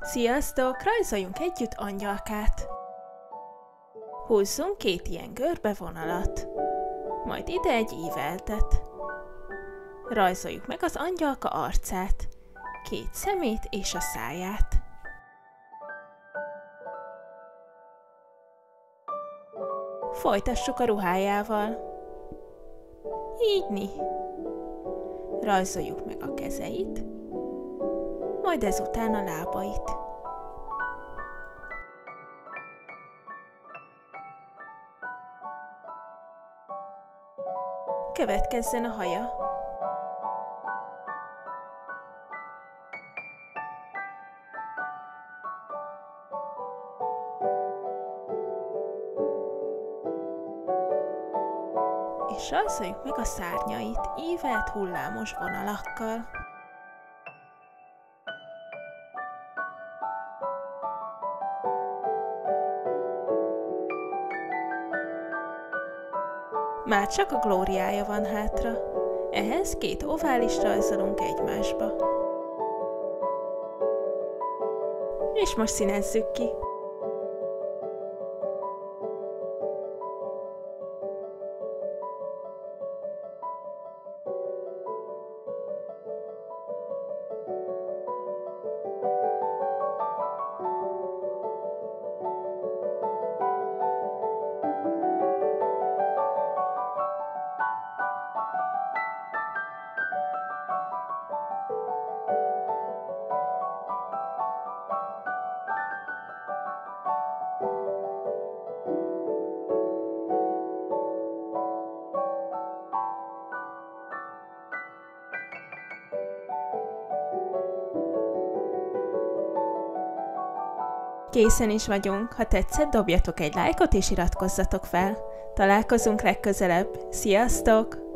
Sziasztok! Rajzoljunk együtt angyalkát! Húzzunk 2 ilyen görbevonalat, majd ide egy íveltet. Rajzoljuk meg az angyalka arcát, 2 szemét és a száját. Folytassuk a ruhájával. Ígyni. Rajzoljuk meg a kezeit, majd ezután a lábait. Következzen a haja. És rajzoljuk meg a szárnyait ívelt hullámos vonalakkal. Már csak a glóriája van hátra, ehhez 2 oválist rajzolunk egymásba. És most színezzük ki. Készen is vagyunk, ha tetszett, dobjatok egy lájkot és iratkozzatok fel. Találkozunk legközelebb. Sziasztok!